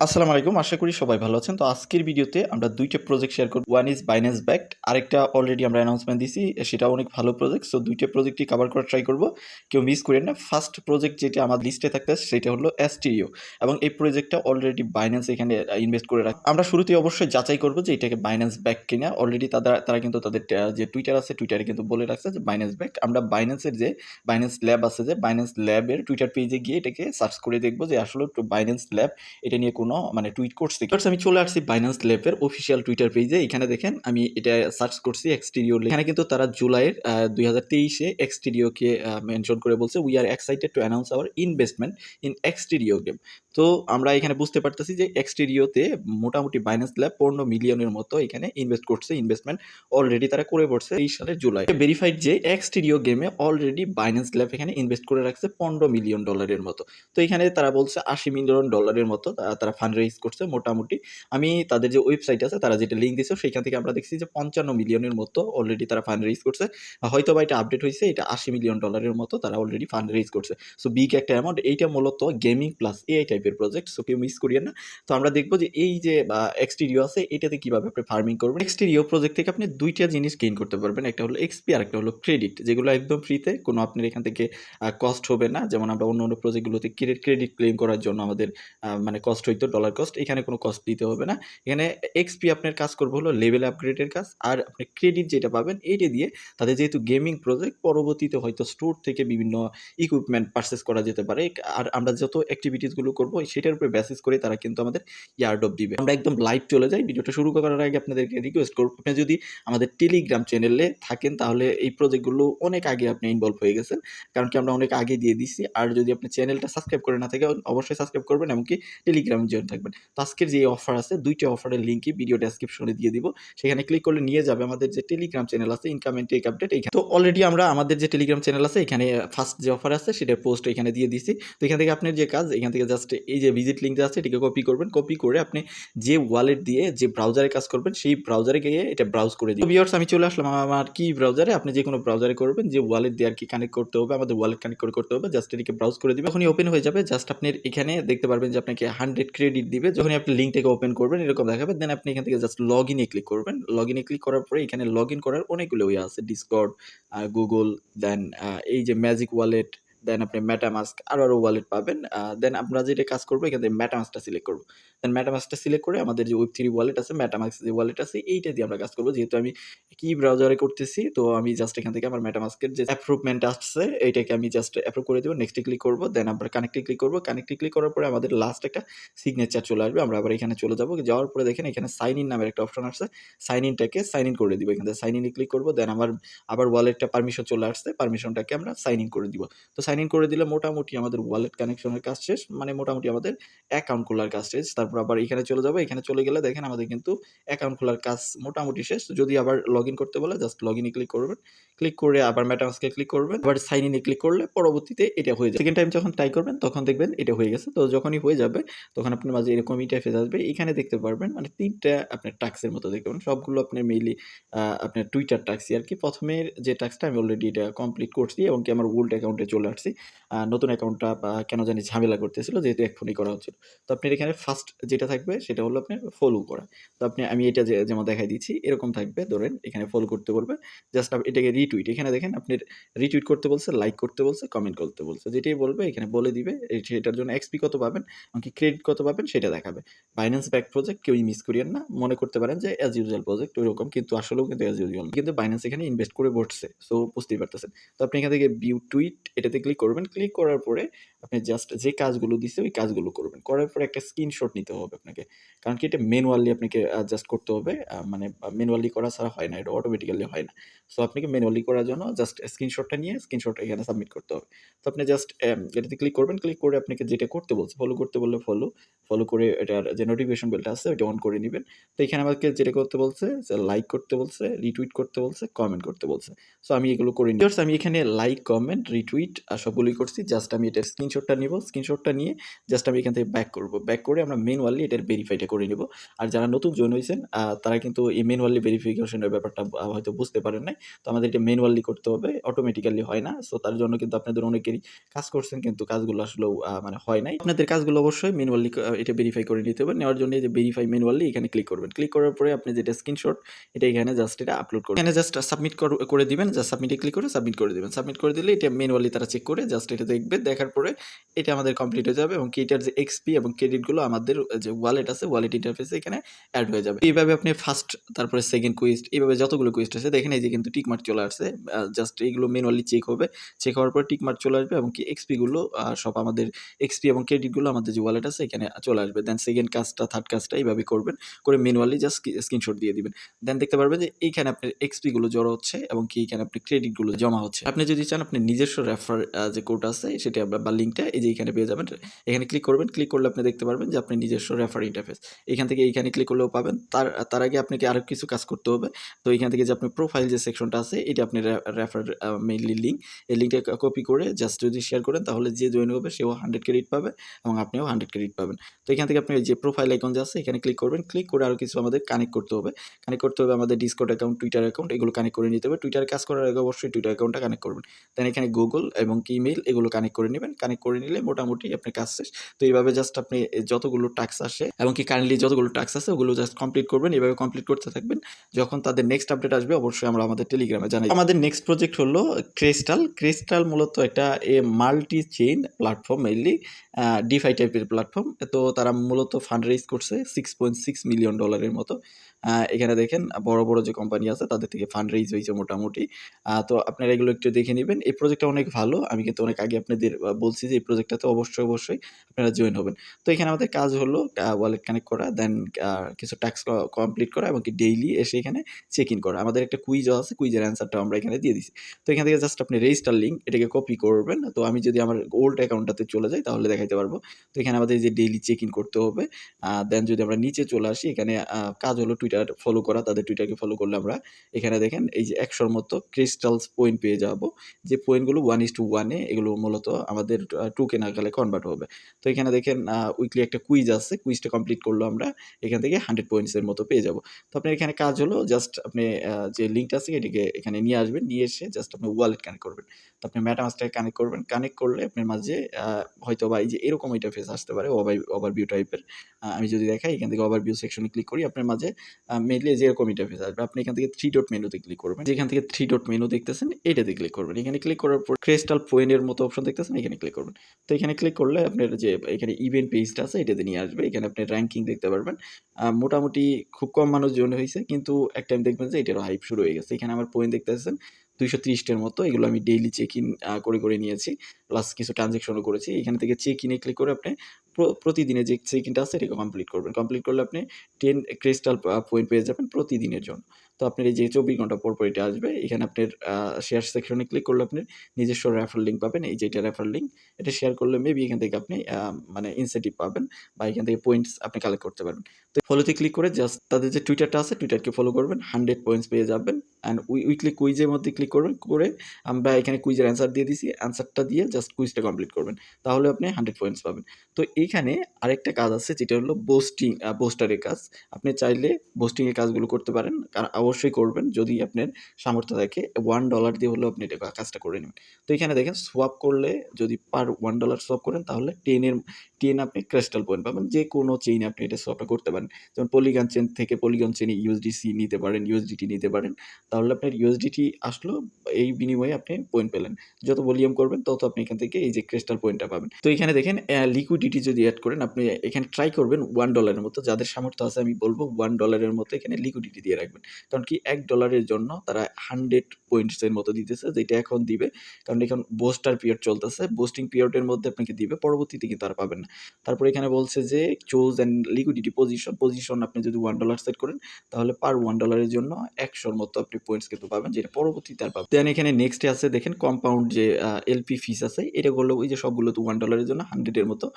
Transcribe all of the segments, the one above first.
আসসালামু আলাইকুম। আশা করি সবাই ভালো আছেন। তো আজকের ভিডিওতে আমরা ২ টা প্রজেক্ট শেয়ার করব। ওয়ান ইজ Binance backed, আরেকটা অলরেডি আমরা অ্যানাউন্সমেন্ট দিছি। সেটাও অনেক ভালো প্রজেক্ট। সো ২ টা প্রজেক্টই কভার করার ট্রাই করব। কেউ মিস করেন না। ফার্স্ট প্রজেক্ট যেটা আমার লিস্টে থাকতেছে সেটা হলো Xterio, এবং এই প্রজেক্টটা অলরেডি Binance এখানে ইনভেস্ট করে রাখে। আমরা শুরুতেই অবশ্যই যাচাই করব যে এটাকে Binance backed কিনা। অলরেডি তারা কিন্তু তাদের যে টুইটার আছে, টুইটারে কিন্তু বলে রাখছে যে Binance backed। আমরা Binance-এর যে Binance Lab আছে, যে Binance Lab-এর টুইটার পেজে গিয়ে এটাকে সার্চ করে দেখব যে আসলে Binance Lab এটা নিয়ে কোনো টুইট করছি। আমি চলে আসছি Binance Lab এর অফিসিয়াল টুইটার পেজে। এখানে দেখেন আমি এটা সার্চ করছি Xterio। এখানে কিন্তু তারা জুলাইয়ের 2023-এ Xterio-কে মেনশন করে বলছে, we are excited to announce our investment in Xterio game. তো আমরা এখানে বুঝতে পারতেছি যে Xterio-তে মোটামুটি Binance Lab 15 মিলিয়নের মতো এখানে ইনভেস্ট করছে। ইনভেস্টমেন্ট অলরেডি তারা করে পড়ছে 23 সালের জুলাই। ভেরিফাইড যে Xterio গেমে অলরেডি Binance Lab এখানে ইনভেস্ট করে রাখছে $15 মিলিয়ন মতো। তো এখানে তারা বলছে $80 মিলিয়ন মতো তারা ফান্ড রেইজ করছে মোটামুটি। আমি তাদের যে ওয়েবসাইট আছে, তারা যেটা লিঙ্ক দিয়েছে সেখান থেকে আমরা দেখছি যে 55 মিলিয়নের মতো অলরেডি তারা ফান্ড রেইজ করছে। হয়তো বা এটা আপডেট হয়েছে, এটা $80 মিলিয়ন মতো তারা অলরেডি ফান্ড রেইজ করছে। সো বিগ একটা অ্যামাউন্ট। এইটা মূলত গেমিং প্লাস এআই টাইপের প্রজেক্ট। সো কেউ মিস করিয়েন না। তো আমরা দেখবো যে এই যে Xterio আছে, এটাতে কিভাবে আপনি ফার্মিং করবেন। Xterio প্রজেক্ট থেকে আপনি দুইটা জিনিস গেইন করতে পারবেন। একটা হলো এক্সপি আর একটা হলো ক্রেডিট, যেগুলো একদম ফ্রিতে, কোনো আপনার এখান থেকে কস্ট হবে না। যেমন আমরা অন্য প্রজেক্টগুলোতে ক্রেডিট ক্লেম করার জন্য আমাদের কস্ট হইতো, ডলার কস্ট। এখানে কোনো কস্ট দিতে হবে না। এখানে এক্সপি আপনার কাজ করবে হলো লেভেল আপগ্রেডের কাজ, আর আপনি ক্রেডিট যেটা পাবেন এইটা দিয়ে তাদের যেহেতু গেমিং প্রজেক্ট, পরবর্তীতে হয়তো স্টোর থেকে বিভিন্ন ইকুইপমেন্ট পারচেস করা যেতে পারে। আর আমরা যত অ্যাক্টিভিটিসগুলো করবো সেটার উপরে বেসিস করে তারা কিন্তু আমাদের ইয়ারড্রপ দিবে। আমরা একদম লাইভ চলে যাই। ভিডিওটা শুরু করার আগে আপনাদেরকে রিকোয়েস্ট করবো, আপনি যদি আমাদের টেলিগ্রাম চ্যানেলে থাকেন তাহলে এই প্রজেক্টগুলো অনেক আগে আপনি ইনভলভ হয়ে গেছেন, কারণ কি আমরা অনেক আগে দিয়ে দিচ্ছি। আর যদি আপনি চ্যানেলটা সাবস্ক্রাইব করে না থাকে, অবশ্যই সাবস্ক্রাইব করবেন, এমনকি টেলিগ্রামে জয়েন থাকবেন। তো আজকের যে অফার আছে, 2টা অফারের লিঙ্কই ভিডিও ডেসক্রিপশনে দিয়ে দিব। সেখানে ক্লিক করলে নিয়ে যাবে আমাদের যে টেলিগ্রাম চ্যানেল আছে, ইনকাম এন্ড টেক আপডেট। তো অলরেডি আমরা আমাদের যে টেলিগ্রাম চ্যানেল আছে এখানে ফার্স্ট যে অফার আছে সেটার পোস্ট এখানে দিয়ে দিছি। তো এখান থেকে আপনার যে কাজ, এখান থেকে জাস্ট এই যে ভিজিট লিঙ্ক আছে এটাকে কপি করবেন। কপি করে আপনি যে ওয়ালেট দিয়ে যে ব্রাউজারে কাজ করবেন সেই ব্রাউজারে গিয়ে এটা ব্রাউজ করে দিবেন। ভিউয়ার্স, আমি চলে আসলাম আমার কি ব্রাউজারে। আপনি যে কোনো ব্রাউজারে করবেন, যে ওয়ালেট দিয়ে আর কি কানেক্ট করতে হবে, আমাদের ওয়ালেট কানেক্ট করে করতে হবে। জাস্ট এটাকে ব্রাউজ করে দিবেন, যখনই ওপেন হয়ে যাবে জাস্ট আপনি এখানে দেখতে পারবেন যে আপনাকে 100 ক্রেডিট দিবে। যখনই আপনি লিঙ্কটাকে ওপেন করবেন এরকম দেখাবে। দেন আপনি এখান থেকে জাস্ট লগইনে ক্লিক করবেন। লগইনে ক্লিক করার পরে এখানে লগইন করার অনেকগুলো ওয়ে আছে, ডিসকর্ড, গুগল, দেন এই যে ম্যাজিক ওয়ালেট, দেন আপনি মেটামাস্ক, আরও ওয়ালেট পাবেন। দেন আমরা যেটা কাজ করবো, এখান থেকে মেটামাস্কটা সিলেক্ট করবো। দেন মেটামাস্কটা সিলেক্ট করে আমাদের যে ওয়েব3 ওয়ালেট আছে, মেটামাস্ক যে ওয়ালেট আছে, এইটা দিয়ে আমরা কাজ করবো। যেহেতু আমি কি ব্রাউজারে করতেছি, তো আমি জাস্ট এখান থেকে আমার মেটামাস্কের যে অ্যাপ্রুভমেন্ট আসছে এইটাকে আমি জাস্ট অ্যাপ্রুভ করে দেবো। নেক্সটে ক্লিক করবো। দেন আমরা কানেক্টে ক্লিক করবো। কানেক্টে ক্লিক করার পরে আমাদের লাস্ট একটা সিগনেচার চলে আসবে। আমরা আবার এখানে চলে যাবো। যাওয়ার পরে দেখেন এখানে সাইন ইন নামের একটা অপশন আসছে। সাইন ইনটাকে সাইন ইন করে দিব। এখান থেকে সাইন ইনে ক্লিক করবো। দেন আবার ওয়ালেটটা পারমিশন চলে আসছে। পারমিশনটাকে আমরা সাইন ইন করে দিব। তো সাইন ইন করে দিলে মোটামুটি আমাদের ওয়ালেট কানেকশনের কাজ শেষ। মোটামুটি আমাদের অ্যাকাউন্ট খোলার কাজ শেষ। তারপর আবার এখানে চলে যাবো। এখানে চলে গেলে দেখেন আমাদের কিন্তু অ্যাকাউন্ট খোলার কাজ মোটামুটি শেষ। যদি আবার লগইন করতে বলে জাস্ট লগইনে ক্লিক করবেন। ক্লিক করে আবার মেটামাস্কে ক্লিক করবেন। আবার সাইন ইনে ক্লিক করলে পরবর্তীতে এটা হয়ে যাবে। সেকেন্ড টাইম যখন ট্রাই করবেন তখন দেখবেন এটা হয়ে গেছে। তো যখনই হয়ে যাবে তখন আপনার মাঝে এরকম ইন্টারফেস আসবে। এখানে দেখতে পারবেন 3টা আপনার টাস্কের মতো দেখতে পাবেন। সবগুলো আপনার মেইনলি আপনার টুইটার টাস্কই আরকি। ১ম এর যে টাস্কটা আমি অলরেডি এটা কমপ্লিট করছি, এবং কি আমার ওল্ড অ্যাকাউন্টে চলে আসছি। নতুন অ্যাকাউন্টটা কেন জানি ঝামেলা করতেছিল, যেহেতু এক ফোনেই করা হচ্ছিল। তো আপনার এখানে ফার্স্ট যেটা থাকবে সেটা হলো আপনার ফলো করা। তো আমি এটা যেমন দেখাই দিচ্ছি এরকম থাকবে। ধরেন এখানে ফলো করতে বলবে, জাস্ট এটাকে রিটুইট। এখানে দেখেন আপনার রিটুইট করতে বলছে, লাইক করতে বলছে, কমেন্ট করতে বলছে। যেটাই বলবে এখানে বলে দিবে। সেটার জন্য এক্সপি কত পাবেন, এমনকি ক্রেডিট কত পাবেন সেটা দেখাবে। Binance backed প্রজেক্ট কেউই মিস করিয়েন না। মনে করতে পারেন যে অ্যাজ ইউজুয়াল প্রজেক্ট ওইরকম, কিন্তু আসলেও কিন্তু অ্যাজ ইউজুয়াল। কিন্তু Binance এখানে ইনভেস্ট করে বসছে। সো বুঝতেই পারতেছেন। তো আপনি এখান থেকে ভিউ টুইট এটাতে ক্লিক করবেন। ক্লিক করার পরে আপনি জাস্ট যে কাজগুলো দিছে ওই কাজগুলো করবেন। করার পরে একটা স্ক্রিনশট নিতে হবে আপনাকে। কারণ কি এটা ম্যানুয়ালি আপনাকে জাস্ট করতে হবে। ম্যানুয়ালি করা ছাড়া হয় না, এটা অটোমেটিক্যালি হয় না। সো আপনাকে ম্যানুয়ালি করার জন্য জাস্ট স্ক্রিনশটটা নিয়ে স্ক্রিনশটটা এখানে সাবমিট করতে হবে। তো আপনি জাস্ট এটাতে ক্লিক করবেন। ক্লিক করে আপনাকে যেটা করতে বলছে, ফলো করতে বললে ফলো করে এটার যে নোটিফিকেশন বেলটা আছে ওইটা অন করে নিবেন। তো এখানে আমাকে যেটা করতে বলছে যে লাইক করতে বলছে, রিটুইট করতে বলছে, কমেন্ট করতে বলছে। সো আমি এগুলো করে নিই। আমি এখানে লাইক, কমেন্ট, রিটুইট আর সবগুলোই করছি। জাস্ট আমি এটার স্ক্রিনশটটা নিব, স্ক্রিনশটটা নিয়ে জাস্ট আমি এখান থেকে ব্যাক করব। ব্যাক করে আমরা ম্যানুয়ালি এটার ভেরিফাইটা করে নিব। আর যারা নতুন জয়েন হয়েছেন তারা কিন্তু এই ম্যানুয়ালি ভেরিফিকেশনের ব্যাপারটা হয়তো বুঝতে পারেন নাই। তো আমাদের এটা ম্যানুয়ালি করতে হবে, অটোমেটিক্যালি হয় না। সো তার জন্য কিন্তু আপনাদের অনেকেরই কাজ করছেন কিন্তু কাজগুলো আসলেও মানে হয় নাই। আপনাদের কাজগুলো অবশ্যই ম্যানুয়ালি এটা ভেরিফাই করে নিতে হবে। নেওয়ার জন্য এই যে ভেরিফাই ম্যানুয়ালি এখানে ক্লিক করবেন। ক্লিক করার পরে আপনি যেটা স্ক্রিনশট এটা এখানে জাস্ট এটা আপলোড করবেন। এখানে জাস্ট সাবমিট করে দিবেন। জাস্ট সাবমিটে ক্লিক করে সাবমিট করে দিবেন। সাবমিট করে দিলে এটা ম্যানুয়ালি তারা চেক করে জাস্ট এটা দেখবে। দেখার পরে এটা আমাদের কমপ্লিট হয়ে যাবে এবং এটার যে এক্সপি এবং ক্রেডিটগুলো আমাদের যে ওয়ালেট আছে, ওয়ালেট ইন্টারফেসে এখানে অ্যাড হয়ে যাবে। এইভাবে আপনি ফার্স্ট, তারপরে সেকেন্ড কুইস্ট, এইভাবে যতগুলো কুইস্ট আছে দেখেন এই যে কিন্তু টিক মার্ক চলে আসছে। জাস্ট এইগুলো ম্যানুয়ালি চেক হবে। চেক হওয়ার পর টিক মার্ক চলে আসবে এবং এক্সপি গুলো সব আমাদের এক্সপি এবং ক্রেডিটগুলো আমাদের যে ওয়ালেট আছে এখানে চলে আসবে। দেন সেকেন্ড কাজটা, থার্ড কাজটা এইভাবে করবেন। করে ম্যানুয়ালি জাস্ট স্ক্রিনশট দিয়ে দিবেন। দেন দেখতে পারবেন যে এইখানে আপনার এক্সপি গুলো জড়ো হচ্ছে এবং এইখানে আপনার ক্রেডিট গুলো জমা হচ্ছে। আপনি যদি চান আপনি নিজস্ব রেফার যে কোড আছে সেটা বা লিঙ্কটা এই যে এখানে পেয়ে যাবেন। এখানে ক্লিক করবেন। ক্লিক করলে আপনি দেখতে পারবেন যে আপনি নিজস্ব রেফার ইন্টারফেস এখান থেকে এইখানে ক্লিক করলেও পাবেন। তার আগে আপনাকে আরো কিছু কাজ করতে হবে। তো এখান থেকে যে আপনি প্রোফাইল যে সেকশনটা আছে এটা আপনি রেফার মেইনলি লিঙ্ক, এই লিঙ্কটা কপি করে জাস্ট যদি শেয়ার করেন তাহলে যে জয়েন হবে সেও 100 ক্রেডিট পাবে এবং আপনিও 100 ক্রেডিট পাবেন। তো এখান থেকে আপনি যে প্রোফাইল আইকন যে আছে এখানে ক্লিক করবেন। ক্লিক করে আরো কিছু আমাদের কানেক্ট করতে হবে। কানেক্ট করতে হবে আমাদের ডিসকর্ড অ্যাকাউন্ট, টুইটার অ্যাকাউন্ট, এগুলো কানেক্ট করে নিতে হবে। টুইটারে কাজ করার আগে অবশ্যই টুইটার অ্যাকাউন্টটা কানেক্ট করবেন। দেন এখানে গুগল এবং ইমেইল এগুলো কানেক্ট করে নেবেন। কানেক্ট করে নিলে মোটামুটি আপনার কাজ শেষ। তো এইভাবে জাস্ট আপনি যতগুলো টাস্ক আসে এবং কারেন্টলি যতগুলো টাস্ক আছে ওগুলো জাস্ট কমপ্লিট করবেন। এভাবে কমপ্লিট করতে থাকবেন। যখন তাদের নেক্সট আপডেট আসবে অবশ্যই আমরা আমাদের টেলিগ্রামে জানাই। আমাদের নেক্সট প্রজেক্ট হলো ক্রিস্টাল। ক্রিস্টাল মূলত একটা multi chain platform, mainly defy টাইপের প্ল্যাটফর্ম। তো তারা মূলত ফান্ড রেইজ করছে $6.6 মিলিয়ন মতো। এখানে দেখেন বড় বড় যে কোম্পানি আছে তাদের থেকে ফান্ড রেইজ হয়েছে মোটামুটি। তো আপনারা এগুলো একটু দেখে নেবেন। এই প্রজেক্টটা অনেক ভালো। আমি কিন্তু অনেক আগে আপনাদের বলছি যে এই প্রজেক্টটাতে অবশ্যই আপনারা জয়েন হবেন। তো এখানে আমাদের কাজ হলো ওয়ালেট কানেক্ট করা, দেন কিছু টাস্ক কমপ্লিট করা এবং ডেইলি এসে এখানে চেক ইন করা। আমাদের একটা কুইজও আছে, কুইজের অ্যান্সারটাও আমরা এখানে দিয়ে দিছি। তো এখান থেকে জাস্ট আপনি রেজিস্টার লিঙ্ক এটাকে কপি করবেন। তো আমি যদি আমার ওল্ড অ্যাকাউন্টটাতে চলে যাই তাহলে দেখাইতে পারবো। তো এখানে আমাদের যে ডেইলি চেক ইন করতে হবে। দেন যদি আমরা নিচে চলে আসি এখানে কাজ হলো টুইটার ফলো করা। তাদের টুইটারকে ফলো করলে আমরা এখানে দেখেন এই যে 100 মতো ক্রিস্টালস পয়েন্ট পেয়ে যাব। যে পয়েন্টগুলো 1:1 এগুলো মূলত আমাদের টোকেন আকারে কনভার্ট হবে। তো এখানে দেখেন উইকলি একটা কুইজ আছে। কুইজটা কমপ্লিট করলে আমরা এখান থেকে 100 পয়েন্টসের মতো পেয়ে যাব। তো আপনার এখানে কাজ হলো জাস্ট আপনি যে লিঙ্কটা আছে এটাকে এখানে নিয়ে আসবেন। নিয়ে এসে জাস্ট আপনি ওয়ালেট কানেক্ট করবেন। তো আপনি মেটামাস্কটাকে কানেক্ট করবেন। কানেক্ট করলে আপনার মাঝে হয়তোবা এই যে এরকম ইন্টারফেস আসতে পারে ওভারভিউ টাইপের। আমি যদি দেখাই এখান থেকে ওভারভিউ সেকশনে ক্লিক করি আপনার মাঝে মেইনলি যে এরকম ইন্টারফেস আসবে। আপনি এখান থেকে 3 ডট মেনুতে ক্লিক করবেন। যেখান থেকে 3 ডট মেনু দেখতেছেন এটাতে ক্লিক করবেন। এখানে ক্লিক করার পর ক্রিস্টাল পয়েন্টের মতো অপশন দেখতেছেন, এখানে ক্লিক করবেন। তো এখানে ক্লিক করলে আপনার যে এখানে ইভেন্ট পেজটা আছে এটাতে নিয়ে আসবে। এখানে আপনি র্যাঙ্কিং দেখতে পারবেন। মোটামুটি খুব কম মানুষ জয়েন হয়েছে কিন্তু এক টাইম দেখবেন যে এটারও হাইপ শুরু হয়ে গেছে। এখানে আমার পয়েন্ট দেখতেছেন 230টার মতো। এগুলো আমি ডেইলি চেক ইন করে নিয়েছি। প্লাস কিছু ট্রানজাকশনও করেছি। এখান থেকে চেক ইনে ক্লিক করে আপনি প্রতিদিনের যে চেক ইনটা আছে এটাকে কমপ্লিট করবেন। কমপ্লিট করলে আপনি 10 ক্রিস্টাল পয়েন্ট পেয়ে যাবেন প্রতিদিনের জন্য। তো আপনার এই যে 24 ঘন্টা পর এটা আসবে। এখানে আপনার শেয়ার সেকশনে ক্লিক করলে আপনি নিজস্ব রেফার লিঙ্ক পাবেন। এই যে এটা রেফার লিঙ্ক, এটা শেয়ার করলে মেবি এখান থেকে আপনি মানে ইনসেন্টিভ পাবেন বা এখান থেকে পয়েন্টস আপনি কালেক্ট করতে পারবেন। তো ফলোতে ক্লিক করে জাস্ট তাদের যে টুইটারটা আছে টুইটারকে ফলো করবেন, 100 পয়েন্টস পেয়ে যাবেন। অ্যান্ড উইকলি কুইজের মধ্যে ক্লিক করবেন। করে আমরা এখানে কুইজের অ্যান্সার দিয়ে দিছি। অ্যান্সারটা দিয়ে জাস্ট কুইজটা কমপ্লিট করবেন। তাহলে আপনি 100 পয়েন্টস পাবেন। তো এইখানে আরেকটা কাজ আছে যেটা হলো বোস্টারের কাজ। আপনি চাইলে বোস্টিংয়ের কাজগুলো করতে পারেন। অবশ্যই করবেন যদি আপনার সামর্থ্য থাকে। $1 দিয়ে হলেও আপনি এটা কাজটা করে নেবেন। তো এখানে দেখেন সোয়াপ করলে যদি পার $1 সোয়াপ করেন তাহলে 10 আপনি ক্রিস্টাল পয়েন্ট পাবেন। যে কোনো চেইনে আপনি এটা সোয়াপটা করতে পারেন। যেমন পলিগন চেইন থেকে পলিগন চেইনে ইউএসডিসি নিতে পারেন, ইউএসডিটি নিতে পারেন। তাহলে আপনার ইউএসডিটি আসলো, এই বিনিময়ে আপনি পয়েন্ট পেলেন। যত ভলিউম করবেন তত আপনি এখান থেকে এই যে ক্রিস্টাল পয়েন্টটা পাবেন। তো এখানে দেখেন লিকুইডিটি যদি অ্যাড করেন আপনি এখানে ট্রাই করবেন $1 মতো। যাদের সামর্থ্য আছে আমি বলবো $1 মতো এখানে লিকুইডিটি দিয়ে রাখবেন। কারণ কি $1 জন্য তারা 100 পয়েন্টসের মতো দিতেছে, যেটা এখন দিবে। কারণ এখন বুস্টার পিরিয়ড চলতেছে। বুস্টিং পিরিয়ডের মধ্যে আপনাকে দিবে, পরবর্তীতে কিন্তু আর পাবেন না। তারপর এখানে বলছে যে চুজ অ্যান্ড লিকুইডিটি পজিশন আপনি যদি $1 সেট করেন তাহলে পার $1 জন্য 100 মতো আপনি পয়েন্টস কিন্তু পাবেন, যেটা পরবর্তীতে আর পাবেন। দেন এখানে নেক্সটে আছে দেখেন কম্পাউন্ড যে এলপি ফিস আছে, এটা করলে ওই যে সবগুলো তো $1 জন্য 100 মতো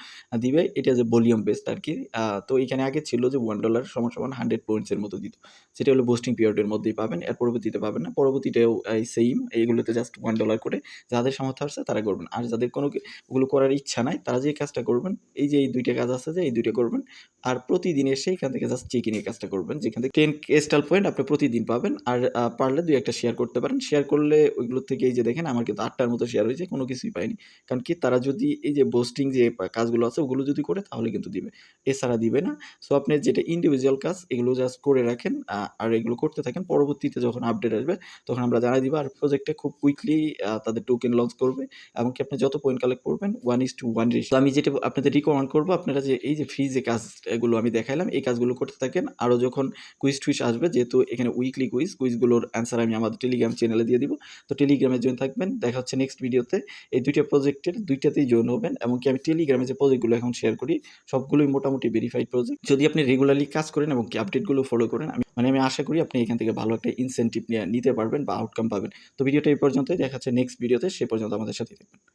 দিবে। এটা যে ভলিউম বেসড আর কি। তো এখানে আগে ছিল যে $1 সমান 100 পয়েন্টসের মতো দিত, সেটা হলো বুস্টিং পিরিয়ড পিরিয়ডের মধ্যেই পাবেন, এর পরবর্তীতে পাবেন না। পরবর্তীতেও এই সেম, এইগুলোতে জাস্ট $1 করে যাদের সামর্থ্য আছে তারা করবেন। আর যাদের কোনো ওগুলো করার ইচ্ছা নাই তারা যে কাজটা করবেন, এই যে এই 2টা কাজ আছে যে এই 2টা করবেন। আর প্রতিদিন এসে এখান থেকে জাস্ট চেক ইনের কাজটা করবেন, যেখান থেকে 10 ক্রিস্টাল পয়েন্ট আপনি প্রতিদিন পাবেন। আর পারলে 2-1টা শেয়ার করতে পারেন। শেয়ার করলে ওইগুলোর থেকে এই যে দেখেন আমার কিন্তু 8টার মতো শেয়ার হয়েছে, কোনো কিছুই পাইনি। কারণ কি তারা যদি এই যে বুস্টিং যে কাজগুলো আছে ওগুলো যদি করে তাহলে কিন্তু দিবে, এছাড়া দিবে না। সো আপনি যেটা ইন্ডিভিজুয়াল কাজ এগুলো জাস্ট করে রাখেন, আর এগুলো করতে থাকেন। পরবর্তীতে যখন আপডেট আসবে তখন আমরা জানাই দিব। আর প্রজেক্টে খুব কুইকলি তাদের টোকেন লঞ্চ করবে, এমনকি আপনি যত পয়েন্ট কালেক্ট করবেন 1:1 রেশিও। তো আমি যেটা আপনাদের রিকমেন্ড করবো, আপনারা যে এই যে ফ্রি যে কাজগুলো আমি দেখাইলাম এই কাজগুলো করতে থাকেন। আরও যখন কুইজ টুইজ আসবে, যেহেতু এখানে উইকলি কুইজগুলোর অ্যান্সার আমি আমাদের টেলিগ্রাম চ্যানেলে দিয়ে দিব, তো টেলিগ্রামে জয়েন থাকবেন। দেখা হচ্ছে নেক্সট ভিডিওতে। এই 2টা প্রজেক্টের 2টাতেই জয়েন হবেন। এমনকি আমি টেলিগ্রামে যে প্রজেক্টগুলো এখন শেয়ার করি সবগুলোই মোটামুটি ভেরিফাইড প্রজেক্ট। যদি আপনি রেগুলারলি কাজ করেন এবং কি আপডেটগুলো ফলো করেন, আমি আশা করি আপনি এখান থেকে ভালো একটা ইনসেন্টিভ নিতে পারবেন বা আউটকাম পাবেন। তো ভিডিওটা এই পর্যন্তই, দেখা হচ্ছে নেক্সট ভিডিওতে। সে পর্যন্ত আমাদের সাথে থাকবেন।